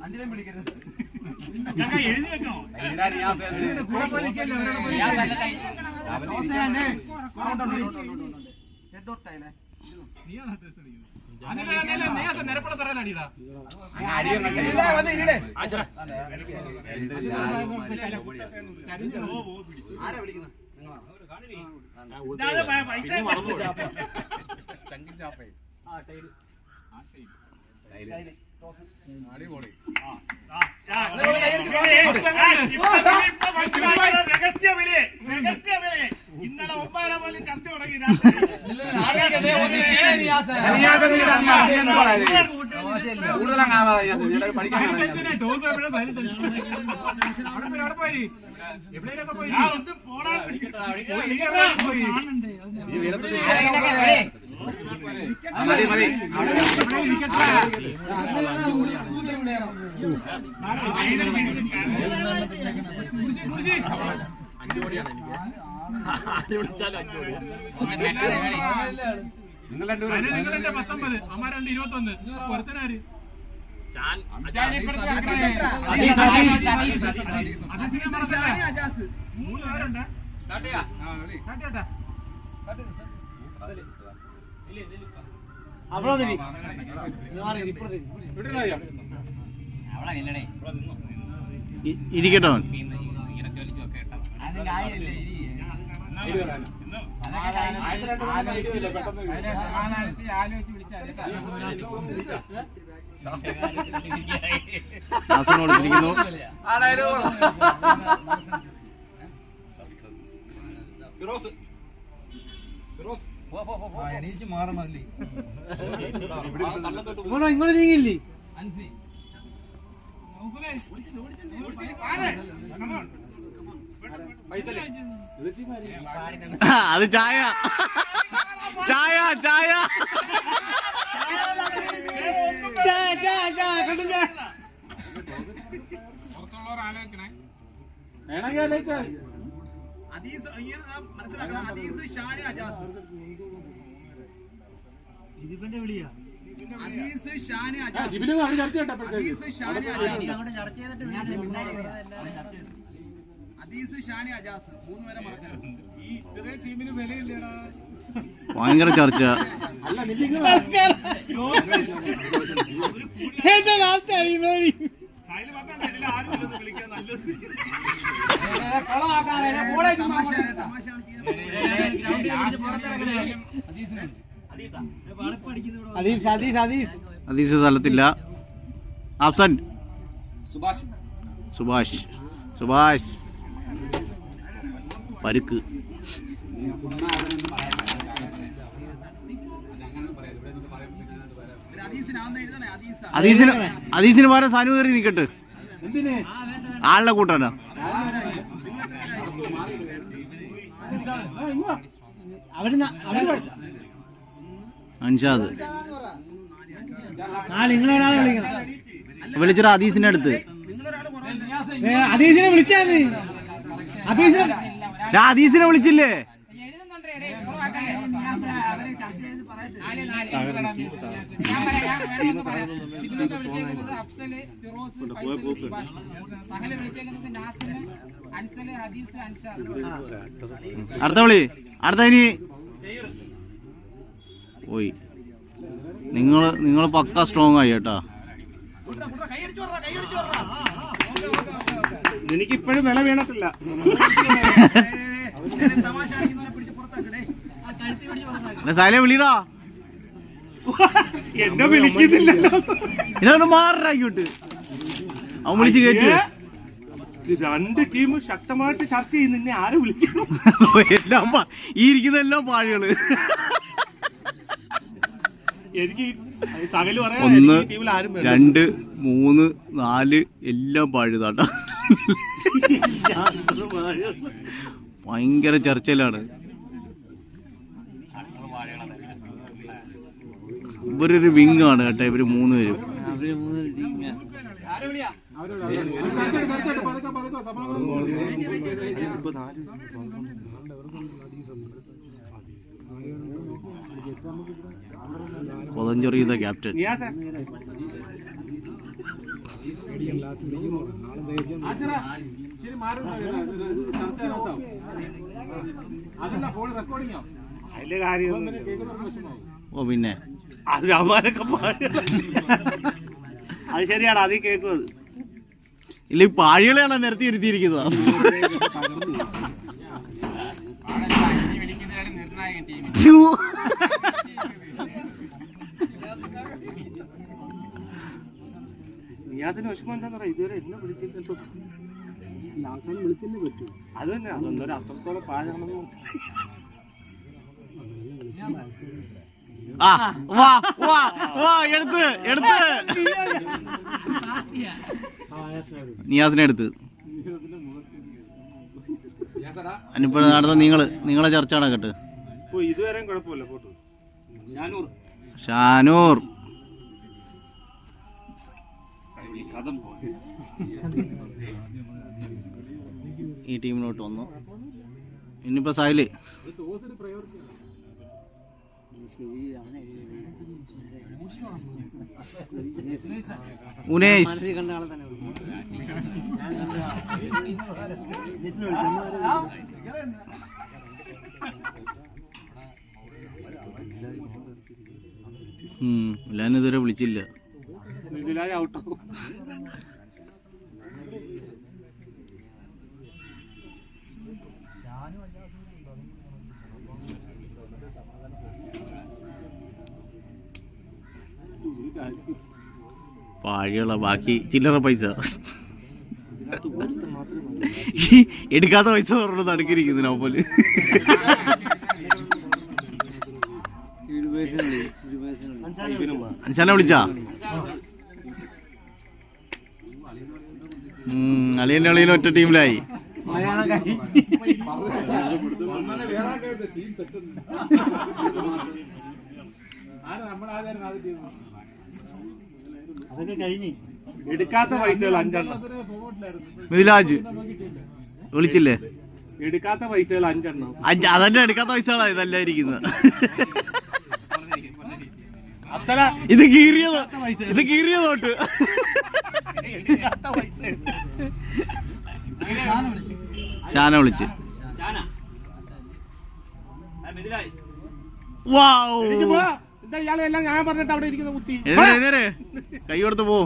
അഞ്ചിനും വിളിക്കരുത്. ആരാ വിളിക്കുന്നത്? ഇന്നലെ ഒമ്പതര പോലെ ചർച്ച തുടങ്ങി. മതി മതി. നിങ്ങൾ 19 അമ്മ 21 ഒരുത്തനാര് ഇരിക്കട്ടോ. എണീച്ച് മാറണല്ലേ? ഇങ്ങോട്ട് നീങ്ങില്ലേ? അത് ചായ ചായ ചായ ഇതിന്റെ വിളിയാ. ഭയങ്കര ചർച്ച. അതീസ് സ്ഥലത്തില്ല. ആബ്സെന്റ്. സുഭാഷ് സുഭാഷ് പരുക്ക്. അതീസിന് പകരം സാനു കയറി നിക്കട്ടെ. ആളിനെ കൂട്ടാനാ. അൻഷാദ് വിളിച്ചിട്ട് അതീസിന്റെ അടുത്ത്. അതീസിനെ വിളിച്ചാന്ന്. അതീസിനെ വിളിച്ചില്ലേ? അടുത്ത വിളി. അടുത്ത ഇനി പോയി. നിങ്ങൾ പക്ക സ്ട്രോങ് ആയി കേട്ടാ. എനിക്കിപ്പോഴും വില വീണത്തില്ല. സൈല വിളിടാ. എന്നെ വിളിക്കുന്നില്ല. ഇതൊന്ന് മാറായിക്കോട്ട്. അവൻ വിളിച്ച് കേട്ടു. രണ്ട് ടീമും ശക്തമായിട്ട് ചർച്ച ചെയ്യുന്നു. നിന്നെ ആരെ വിളിക്കുന്നു? എല്ലാം ഈ ഇരിക്കുന്നതെല്ലാം പാഴുകള്. എനിക്ക് സകല് പറയാം. 1 2 3 4 എല്ലാം പാഴുതാട്ടാ. ഭയങ്കര ചർച്ചയിലാണ്. ഇവരൊരു വിങ് ആണ് കേട്ടോ. ഇവര് 3 പേരും. കൊതഞ്ചൊറിയുന്ന ക്യാപ്റ്റൻ. നിയാസേ അതിന്റെ കാര്യം ഓ പിന്നെ അത് അമ്മാരൊക്കെ അത് ശരിയാണ്, അതീ കേൾക്കുന്നത്. ഇല്ല, ഈ പാഴികളെയാണ് നിരത്തി ഇരുത്തിയിരിക്കുന്നത്. നിയാസിന് വിഷമം എന്താ പറയാ, ഇതുവരെ എന്നെ വിളിച്ചില്ലല്ലോ. അത് തന്നെ, അതെന്തോരം അത്രത്തോളം പാഴാണെന്ന് ആ വാ വാ വാ എടുത്ത് നിയാസിനെ എടുത്ത്. അതിനിപ്പോ നടന്ന നിങ്ങളെ ചർച്ച നടക്കട്ടെ. ഇതുവരെയും കുഴപ്പമില്ല. ഫോട്ടോ ഷാനൂർ ഈ ടീമിലോട്ട് വന്നു. ഇനിയിപ്പോ സായില് ഉനേഷ് എല്ലാരും ഇതുവരെ വിളിച്ചില്ല. ഔട്ടാവും. പാഴിയുള്ള ബാക്കി ചില്ലറ പൈസ എടുക്കാത്ത പൈസ തുറന്ന് തടുക്കിരിക്കുന്നു നോപ്പല്. അൻഷാനെ വിളിച്ചാ അളിയന്റെ അളിയനും ഒറ്റ ടീമിലായി. അതൊക്കെ കഴിഞ്ഞ് എടുക്കാത്ത പൈസകൾ 5 മിഥിലാജ് വിളിച്ചില്ലേ? എടുക്കാത്ത പൈസകൾ 5. അതന്നെ എടുക്കാത്ത പൈസകളാ ഇതല്ല ഇരിക്കുന്നത്. ഇത് കീറിയതോട്ട് ഷാന വിളിച്ച് ഇയാളെല്ലാം ഞാൻ പറഞ്ഞിട്ട് അവിടെ ഇരിക്കുന്ന കുത്തി കൈ കൊടുത്ത് പോ.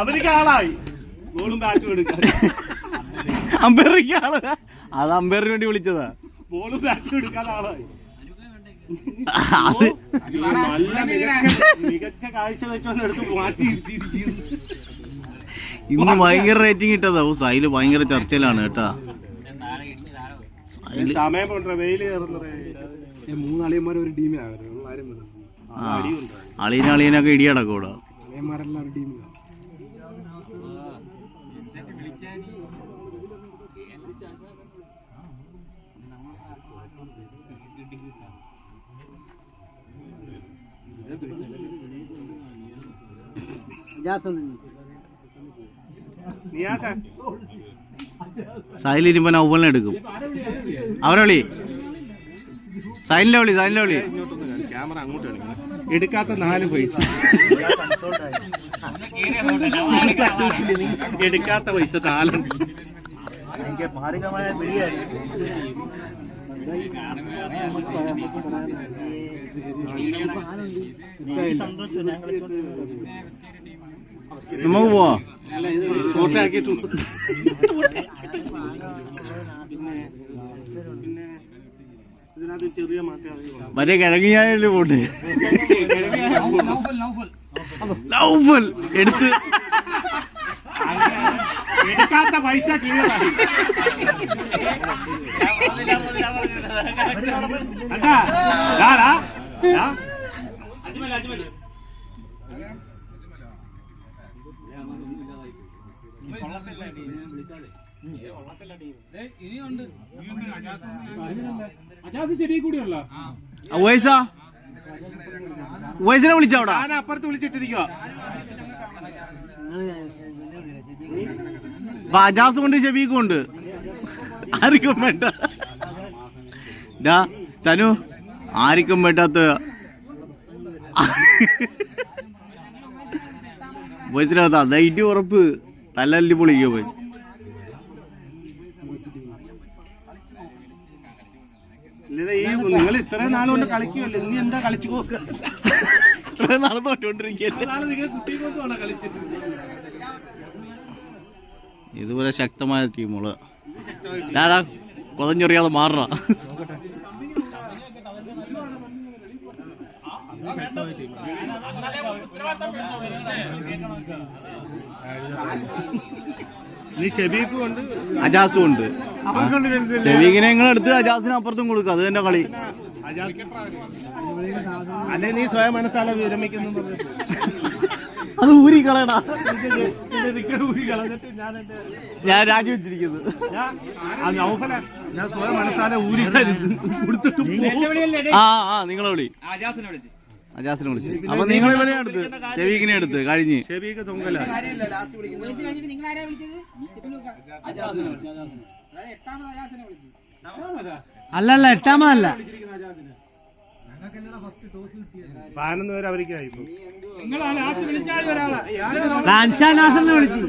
അവർക്ക് ആളായി ബോളും ബാറ്റും എടുക്കാൻ. അമ്പയറിക്ക് ആള് അത് അമ്പയറിന് വേണ്ടി വിളിച്ചതാ. ബോളും ബാറ്റും എടുക്കാൻ ആളായി. നല്ല മികച്ച കാഴ്ച വെച്ചോന്ന് എടുത്ത് മാറ്റി ഇരുത്തിയിരിക്കുന്നു. ഇന്ന് ഭയങ്കര റേറ്റിംഗ് ഇട്ടതാ. സൈല് ഭയങ്കര ചർച്ചയിലാണ് കേട്ടാ. സമയം പോട്ടെ, വെയില് കയറുന്ന 3 അളിയന്മാർ ഒരു ടീമിലാണ്. അളിയനൊക്കെ ഇടിയടക്കം ഇവിടെ. അളിയന്മാരെല്ലാം ഒരു ടീമിലാണ്. സൈലിൽ ഇനിയിപ്പോ നൗബലിനെ എടുക്കും. അവരെ വിളി, സൈലിന്റെ വിളി. ക്യാമറ അങ്ങോട്ട് എടുക്കാത്ത 4 പൈസ. എടുക്കാത്ത പൈസ 4. നമുക്ക് പോവാ. തോട്ടയാക്കിയിട്ടുണ്ട്. പിന്നെ ഇതിനകത്ത് ചെറിയ മാറ്റം മറ്റേ കിഴങ്ങിയായാലും പോട്ടെ. നൗഫൽ എടുത്ത് എടുക്കാത്ത പൈസ ക്ലിയറായി. ഉവൈസിനെ വിളിച്ചവിടെ അപ്പുറത്ത് വിളിച്ചിട്ടിരിക്കുക. അപ്പൊ അജാസ് കൊണ്ട് ഷബീഖും ഉണ്ട്. ആർക്കും വേണ്ട ഡാ ചനു, ആർക്കും വേണ്ടാത്ത ബോയ്സിനകത്താ നൈറ്റ് ഉറപ്പ് തല്ലല്ലി പൊളിക്കോ പോയി. നിങ്ങൾ ഇത്രയും നാളുകൊണ്ട് കളിക്കുമല്ലോ, ഇനി എന്താ കളിച്ചു നോക്കുക? ഇത്രയും നാളെ തോറ്റോണ്ടിരിക്കല്ലേ. നിങ്ങൾ കുട്ടികൾക്കാണ് കളിച്ചത്. ഇതുപോലെ ശക്തമായ ടീമുകള് ഞാനാ കൊതഞ്ഞെറിയാതെ മാറ. നീ ഷെബീഖും ഉണ്ട്, അജാസും ഉണ്ട്. ഷെബീഖിനെ നിങ്ങളെടുത്ത് അജാസിന് അപ്പുറത്തും കൊടുക്കുക, അത് തന്നെ കളി. അല്ലെ നീ സ്വയം മനസ്സാലെ വിരമിക്കുന്നു. അത് ഊരി കളയടാ. ഊരി കളഞ്ഞിട്ട് ഞാൻ രാജിവെച്ചിരിക്കുന്നു. ഞാൻ സ്വയം മനസ്സാലെ ഊരി കൊടുത്തിട്ട് ആ നിങ്ങളെ വിളി. അജാസിനെ വിളിച്ചു. അപ്പൊ നിങ്ങൾ ഇവരെ എടുത്ത് ഷെബീഖിനെ എടുത്ത് കഴിഞ്ഞ്. ഷെബീഖ് തൊങ്കല അല്ലല്ല, എട്ടാമതല്ല, 11 പേര് അവരിക്കായി. അൻഷാനാസനെ വിളിച്ചു.